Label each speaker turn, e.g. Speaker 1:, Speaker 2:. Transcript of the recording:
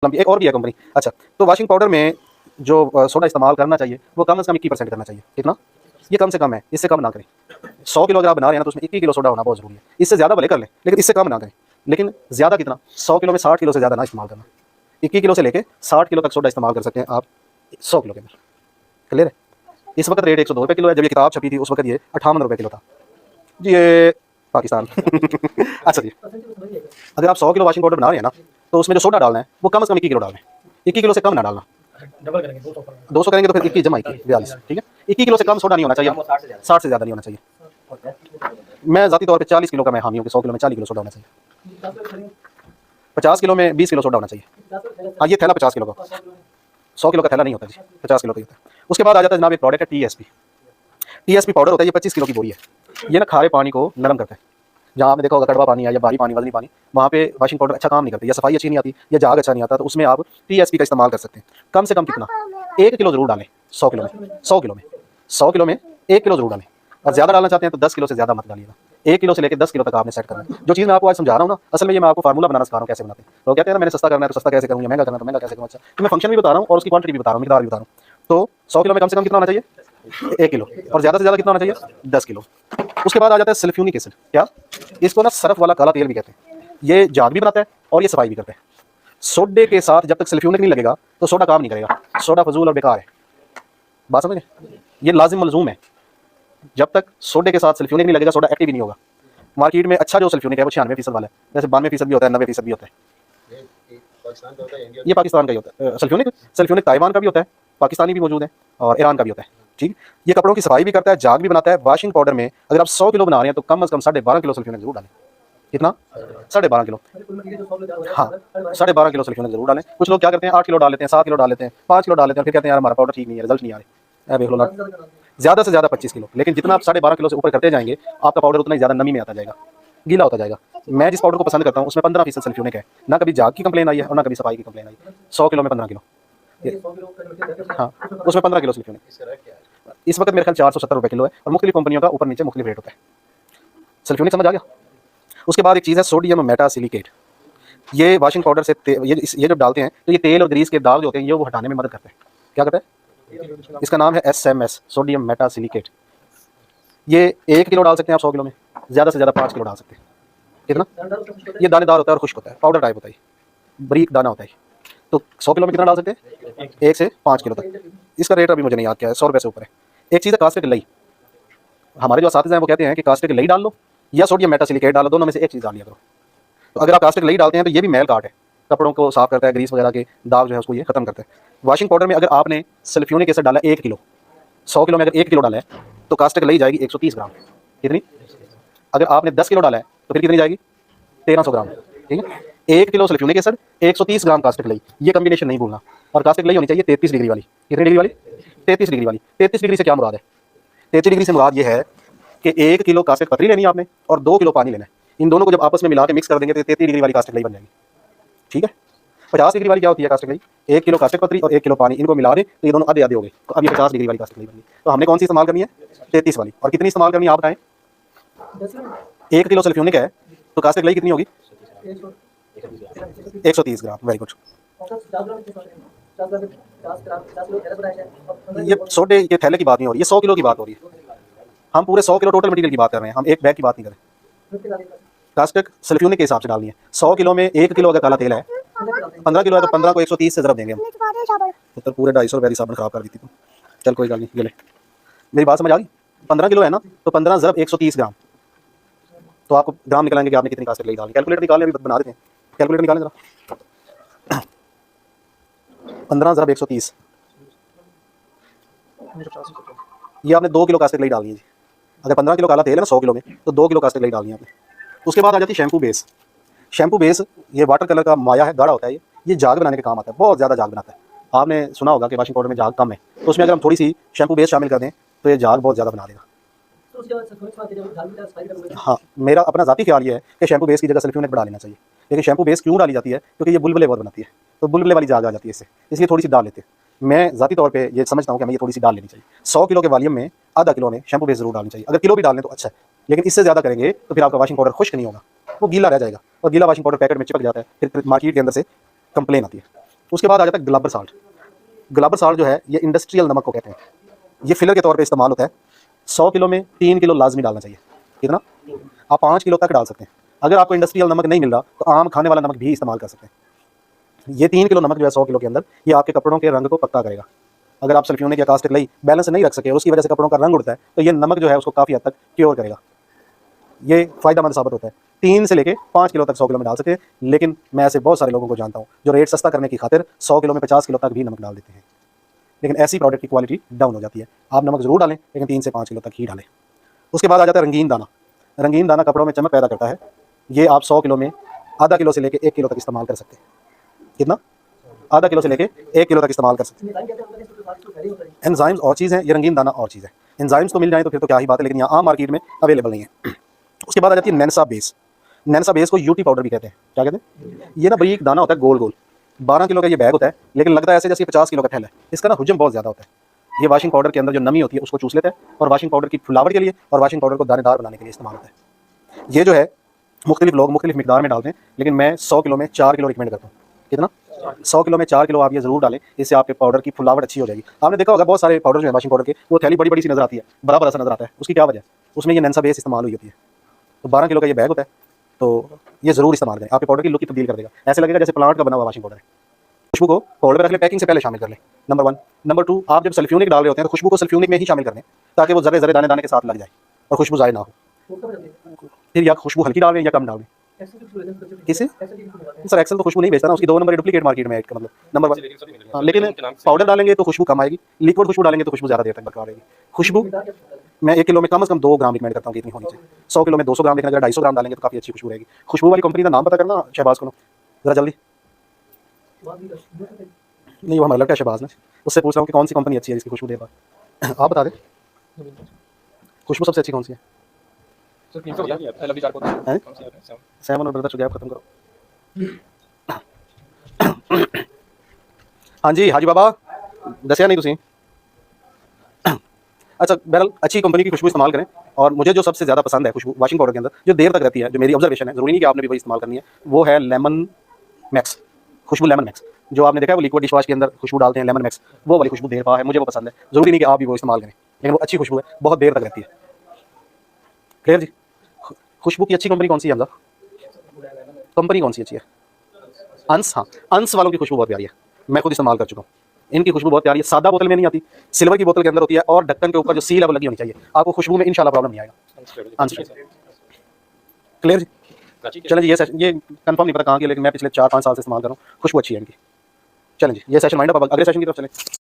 Speaker 1: एक और भी है कंपनी। अच्छा, तो वॉशिंग पाउडर में जो सोडा इस्तेमाल करना चाहिए वो कम से कम 21% करना चाहिए। कितना? ये कम से कम है, इससे कम ना करें। 100 किलो अगर आप बना रहे हैं ना तो उसमें 21 किलो सोडा होना बहुत ज़रूरी है। इससे ज़्यादा भले कर लें लेकिन इससे कम ना करें। लेकिन ज़्यादा कितना? 100 किलो में 60 किलो से ज़्यादा ना इस्तेमाल करना। 21 किलो से लेके 60 किलो तक सोडा इस्तेमाल कर सकते हैं आप 100 किलो के अंदर। क्लियर है? इस वक्त रेट 102 रुपये किलो है। जब ये किताब छपी थी उस वक्त ये 58 रुपये किलो था जी, ये पाकिस्तान। अच्छा जी, अगर आप 100 किलो वॉशिंग पाउडर बना रहे हैं ना तो उसमें जो सोडा डालना है वो कम से कम 21 किलो डालना है। 21 किलो से कम ना डालना।
Speaker 2: डबल करेंगे 200
Speaker 1: 200 करेंगे तो फिर 21 जमा 21 42, ठीक है। 21 किलो से कम सोडा नहीं होना चाहिए, 60 से ज़्यादा नहीं होना चाहिए। मैं ज़ाती तौर पे 40 किलो का मैं हामी हूँ कि 100 किलो में 40 किलो सोडा होना चाहिए। 50 किलो में 20 किलो सोडा होना चाहिए। हाँ, ये थैला 50 किलो का, 100 किलो का थैला नहीं होता जी, 50 किलो का ही होता है। उसके बाद आ जाता है जनाब एक प्रोडक्ट है TSP। TSP पाउडर होता है, ये 25 किलो की बोरी है। ये ना खारे पानी को नरम करता है। जहाँ आपने देखा होगा कड़वा पानी है या भारी पानी वजनी पानी, वहाँ पे वॉशिंग पाउडर अच्छा काम नहीं करता, या सफाई अच्छी नहीं आती या झाग अच्छा नहीं आता, तो उसमें आप TSP का इस्तेमाल कर सकते हैं। कम से कम कितना? 1 किलो जरूर डालें 100 किलो में। 100 किलो में 100 किलो में 1 किलो जरूर डालें। और ज़्यादा डालना चाहते हैं तो 10 किलो से ज़्यादा मत डालिएगा। 1 किलो से लेकर 10 किलो तक आपने सेट करना है। जो चीज़ मैं आपको आज समझा रहा हूँ ना, असल में ये मैं आपको फार्मूला बनाना सिखा रहा हूँ कैसे बनाते हैं। लोग कहते हैं ना मैंने सस्ता करना है तो सस्ता कैसे करूँगा, महंगा करना है तो महंगा कैसे करूँ। अच्छा, तो मैं फंक्शन भी बता रहा हूँ और उसकी क्वांटिटी भी बता रहा हूँ, मिकदार भी बता रहा हूँ। तो 100 किलो में कम से कम कितना होना चाहिए? 1 किलो। और ज़्यादा से ज़्यादा कितना होना चाहिए? 10 किलो। उसके बाद आ जाता है सल्फ्यूनिक एसिड। क्या? इसको ना सरफ वाला काला तेल भी कहते हैं। ये झाग भी बनाता है और ये सफाई भी करता है। सोडे के साथ जब तक सल्फ्यूनिक नहीं लगेगा तो सोडा काम नहीं करेगा। सोडा फजूल और बेकार है। बात समझ गए? ये लाजिम मलजूम है। जब तक सोडे के साथ सल्फ्यूनिक नहीं लगेगा सोडा एक्टिव ही नहीं होगा। मार्केट में अच्छा जो सल्फ्यूनिक है वो 96% वाला है, जैसे 92% भी होता है, 90% भी होता है। ये पाकिस्तान का ही होता है सल्फ्यूनिक। सल्फ्यूनिक ताइवान का भी होता है, पाकिस्तानी भी मौजूद है और ईरान का भी होता है। ठीक, ये कपड़ों की सफाई भी करता है, झाग भी बनाता है। वॉशिंग पाउडर में अगर आप 100 किलो बना रहे हैं तो कम से कम 12.5 किलो सल्फ्यूनिक जरूर डालें। कितना? 12.5 किलो। हाँ, 12.5 किलो सल्फ्यूनिक जरूर डालें। कुछ लोग क्या करते हैं 8 किलो डाल लेते हैं, 7 किलो डाल लेते हैं, 5 किलो डाल लेते हैं, फिर कहते हैं यार हमारा पाउडर ठीक नहीं है, रिजल्ट नहीं आ रहे। देख लो ना, ज़्यादा से ज़्यादा 25 किलो। लेकिन जितना आप 12.5 किलो से ऊपर करते जाएंगे आपका पाउडर उतना ही ज़्यादा नमी में आता जाएगा, गीला होता जाएगा। मैं जिस पाउडर को पसंद करता हूँ उसमें 15% सल्फ्यूनिक है। ना कभी झाग की कंप्लेन आई है और ना कभी सफाई की कंप्लेन आई है। 100 किलो में 15 किलो। हाँ, उसमें 15 किलो सल्फ्यूनिक। इस वक्त मेरे ख्याल 470 रुपये किलो है और मुख्तलिफ कंपनियों का ऊपर नीचे मुख्तलिफ रेट होता है। सल्फ्यूनिक समझ आ गया? उसके बाद एक चीज़ है सोडियम मेटासिलिकेट। ये वॉशिंग पाउडर से ये जब डालते हैं तो ये तेल और ग्रीस के दाग जो होते हैं ये वो हटाने में मदद करता है। क्या करता है? इसका नाम है SMS, सोडियम मेटासिलिकेट। ये 1 किलो डाल सकते हैं आप 100 किलो में, ज़्यादा से ज़्यादा 5 किलो डाल सकते हैं। कितना? ये दानेदार होता है और खुश्क होता है, पाउडर टाइप होता है, बारीक दाना होता है। तो 100 किलो में कितना डाल सकते हैं? 1 से 5 किलो तक। इसका रेट अभी मुझे नहीं याद क्या है, 100 रुपये से ऊपर है। एक चीज़ है कास्टिक लई। हमारे जो असातिज़ा हैं वो कहते हैं कि कास्टिक लई डाल लो या सोडियम मेटासिलिकेट डालो, दोनों में से एक चीज़ डाल लिया करो। तो अगर आप कास्टिक लई डालते हैं तो ये भी मैल काट है, कपड़ों को साफ करता है, ग्रीस वगैरह के दाग जो है उसको ये खत्म करता है। वॉशिंग पाउडर में अगर आपने सल्फ्यूनिक एसिड डाला 1 किलो, 100 किलो में अगर 1 किलो डाला है तो कास्टिक लई जाएगी 130 ग्राम। कितनी? अगर आपने 10 किलो डाला है तो फिर कितनी जाएगी? 1300 ग्राम। ठीक है, 1 किलो सल्फ्यूनिक एसिड, 130 ग्राम कास्टिक लई, ये कॉम्बिनेशन नहीं भूलना। और कास्टिक लई होनी चाहिए 33 डिग्री वाली। कितनी डिग्री वाली? 33 डिग्री वाली। 33 डिग्री से क्या मुराद है? 33 डिग्री से मुराद ये है कि 1 किलो कास्टिक पतली लेनी है आपने और 2 किलो पानी लेना है। इन दोनों को जब आपस में मिला के मिक्स कर देंगे तो 33 डिग्री वाली कास्टिक लई बन जाएगी। ठीक है, 50 डिग्री वाली क्या होती है कास्टिक लई? 1 किलो कास्टिक पतली और 1 किलो पानी, इनको मिला दें तो ये दोनों आधे आधे हो गए। तो अब ये 50 डिग्री वाली कास्टिक लई बन गई। तो हमने कौन सी इस्तेमाल करनी है? 33 वाली। और कितनी इस्तेमाल करनी है आप बताएं? 1 किलो सल्फ्यूनिक है तो कास्टिक लई कितनी होगी? 130 ग्राम। Very good. ये सोडे के थैले की बात नहीं हो रही, ये 100 किलो की बात हो रही है। हम पूरे 100 किलो टोटल मटेरियल की बात कर रहे हैं, हम एक बैग की बात नहीं कर रहे। कास्टिक सल्फ्यूनिक के हिसाब से डालनी है। 100 किलो में 1 किलो अगर काला तेल है, 15 किलो है तो 15 को 130 से ज़रब देंगे हम। तो पूरे 250 रुपये की साबुन खराब कर दी थी। चल कोई गल नहीं, ये ले, मेरी बात समझ आ गई? 15 किलो है ना तो 15 ज़रब 130 ग्राम। तो आपको ग्राम निकलेंगे कि आपने कितनी कास्टिक लई डाली। कैलकुलेटर निकालें, अभी बना देते हैं। कैलकुलेटर निकालें जरा। 15 ज़रब 130, ये आपने 2 किलो कास्टिक लई डालनी है जी। अगर 15 किलो काला तेल है ना 100 किलो में तो 2 किलो कास्टिक लई डालनी है आपने। उसके बाद आ जाती है शैम्पू बेस। शैम्पू बेस ये वाटर कलर का माया है, गाढ़ा होता है, ये झाग बनाने के काम आता है, बहुत ज़्यादा झाग बनाता है। आपने सुना होगा कि वॉशिंग पाउडर में झाग कम है, तो उसमें अगर हम थोड़ी सी शैम्पू बेस शामिल कर दें तो ये झाग बहुत ज़्यादा बना देगा। हाँ, मेरा अपना ज़ाती ख्याल ये है कि शैम्पू बेस की जगह सल्फ्यूनिक बढ़ा लेना चाहिए। लेकिन शैम्पू बेस क्यों डाली जाती है? क्योंकि ये बुलबुले बहुत बनाती है, तो बुलबुले वाली झाग आ जाती है इससे, इसलिए थोड़ी सी डाल लेते हैं। मैं ज़ाती तौर पे ये समझता हूँ कि हमें ये थोड़ी सी डाल लेनी चाहिए। 100 किलो के वॉल्यूम में आधा किलो में शैम्पू बेस जरूर डालनी चाहिए। अगर किलो भी डाल लें तो अच्छा है, लेकिन इससे ज़्यादा करेंगे तो फिर आपका वॉशिंग पाउडर खुश्क नहीं होगा, वो गीला रह जाएगा और गीला वॉशिंग पाउडर पैकेट में चिपक जाता है, फिर मार्केट के अंदर से कंप्लेन आती है। उसके बाद आ जाता है ग्लाबर साल्ट। ग्लाबर साल्ट जो है ये इंडस्ट्रियल नमक को कहते हैं, ये फिलर के तौर पे इस्तेमाल होता है। 100 किलो में 3 किलो लाजमी डालना चाहिए। कितना? आप 5 किलो तक डाल सकते हैं। अगर आपको इंडस्ट्रियल नमक नहीं मिल रहा तो आम खाने वाला नमक भी इस्तेमाल कर सकते हैं। ये 3 किलो नमक जो है 100 किलो के अंदर, ये आपके कपड़ों के रंग को पक्का करेगा। अगर आप सल्फ्यूनिक या कास्टिक लई बैलेंस नहीं रख सके और उसकी वजह से कपड़ों का रंग उड़ता है, तो ये नमक जो है उसको काफ़ी हद तक क्योर करेगा। ये फ़ायदेमंद साबित होता है। 3 से लेके 5 किलो तक 100 किलो में डाल सकते हैं, लेकिन मैं ऐसे बहुत सारे लोगों को जानता हूँ जो रेट सस्ता करने की खातिर 100 किलो में 50 किलो तक भी नमक डाल देते हैं, लेकिन ऐसी प्रोडक्ट की क्वालिटी डाउन हो जाती है। आप नमक ज़रूर डालें, लेकिन 3 से 5 किलो तक ही डालें। उसके बाद आ जाता है रंगीन दाना। रंगीन दाना कपड़ों में चमक पैदा करता है। ये आप 100 किलो में आधा किलो से लेके 1 किलो तक इस्तेमाल कर सकते हैं। कितना? आधा किलो से लेके 1 किलो तक इस्तेमाल कर सकते हैं। एंजाइम्स और चीज़ है, ये रंगीन दाना और चीज़ है। एंजाइम्स तो मिल जाए तो फिर तो क्या ही बात है, लेकिन यहाँ आम मार्केट में अवेलेबल नहीं है। उसके बाद आ जाती है नैनसा बेस। नैनसा बेस को यूटी पाउडर भी कहते हैं। क्या कहते हैं? ये ना बारीक दाना होता है, गोल गोल। 12 किलो का ये बैग होता है, लेकिन लगता है ऐसे जैसे 50 किलो का थैला है। इसका ना हुजम बहुत ज़्यादा होता है। ये वॉशिंग पाउडर के अंदर जो नमी होती है उसको चूस लेता है, और वॉशिंग पाउडर की फुलावट के लिए और वॉशिंग पाउडर को दानेदार बनाने के लिए इस्तेमाल होता है। ये जो है मुख्तलिफ लोग मुख्तलिफ मिकदार में डालते हैं, लेकिन मैं 100 किलो में 4 किलो रिकमेंड करता हूँ। कितना? 100 किलो में 4 किलो आप ये ज़रूर डालें, इससे आपके पाउडर की फुलावट अच्छी हो जाएगी। आपने देखा होगा बहुत सारे पाउडर जो है वॉशिंग पाउडर के, वो थैली बड़ी बड़ी सी नजर आती है, बड़ा बड़ा सा नजर आता है। उसकी क्या वजह है? उसमें ये नैनसा बेस इस्तेमाल हुई होती है। तो 12 किलो का ये बैग होता है, तो ये ज़रूर इस्तेमाल करें। आपके पाउडर की लुक ही तब्दील कर देगा, ऐसे लगेगा जैसे प्लांट का बना हुआ वॉशिंग पाउडर है। खुशबू को पाउडर में रख लें, पैकिंग से पहले शामिल कर लें, नंबर 1। नंबर 2, आप जब सल्फ्यूनिक डाल रहे होते हैं तो खुशबू को सल्फ्यूनिक में ही शामिल कर लें, ताकि वो ज़रे ज़रे दाने दाने के साथ लग जाए और खुशबू ज़ाहिर ना हो। फिर या खुशबू हल्की डाल रहे हैं या कम डाल रहे हैं। किसे? सर एक्सेल तो खुशबू नहीं बेचता ना, उसकी 2 नंबर डुप्लीकेट मार्केट में है इसका मतलब, नंबर 1। हाँ, लेकिन पाउडर डालेंगे तो खुशबू कम आएगी, लिक्विड खुशबू डालेंगे तो खुशबू ज़्यादा देर तक बरकरार रहेगी। खुशबू मैं 1 किलो में कम से कम 2 ग्राम रिकमेंड करता हूँ कि इतनी होनी चाहिए। 100 किलो में 200 ग्राम, लेकिन अगर 250 ग्राम डालेंगे तो काफ़ी अच्छी खुशबू रहेगी। खुशबू वाली कंपनी का नाम पता करना शहबाज को, ज़रा जल्दी। नहीं, वो हमारा लड़का शहबाज ने, उससे पूछ रहा हूँ कि कौन सी कंपनी अच्छी है इसकी खुशबू दे पाए। आप बता दें खुशबू सबसे अच्छी कौन सी है? 7 और ब्रदर शुगैब खत्म करो। हाँ जी हाजी बाबा, दसिया नहीं तुसी। अच्छा, बहरहाल अच्छी कंपनी की खुशबू इस्तेमाल करें। और मुझे जो सबसे ज़्यादा पसंद है खुशबू वॉशिंग पाउडर के अंदर, जो देर तक रहती है, जो मेरी ऑब्जर्वेशन है, ज़रूरी नहीं कि आपने भी वही इस्तेमाल करनी है, वो है लेमन मैक्स। खुशबू लेमन मैक्स जो आपने देखा है वो लिक्विड डिश वॉश के अंदर खुशबू डालते हैं, लेमन मैक्स, वो वाली खुशबू देर पा है, मुझे वो पसंद है। ज़रूरी नहीं कि आप भी वो इस्तेमाल करें, लेकिन वो अच्छी खुशबू है, बहुत देर तक रहती है। क्लियर जी? खुशबू की अच्छी कंपनी कौन सी है हमजा? कंपनी कौन सी अच्छी है? अंस। हाँ, अंस वालों की खुशबू बहुत प्यारी है, मैं खुद इस्तेमाल कर चुका हूँ। इनकी खुशबू बहुत प्यारी है, सादा बोतल में नहीं आती, सिल्वर की बोतल के अंदर होती है, और ढक्कन के ऊपर जो सील है वो लगी होनी चाहिए। आपको खुशबू में इंशाल्लाह प्रॉब्लम नहीं आएगा। अंस। क्लियर जी? चलें जी, ये कंफर्म नहीं पता कहाँ की, लेकिन मैं पिछले 4-5 साल से इस्तेमाल कर रहा हूँ, खुशबू अच्छी है इनकी। चलें जी, ये सेशन माइंड अप, अगले सेशन की तरफ चलें।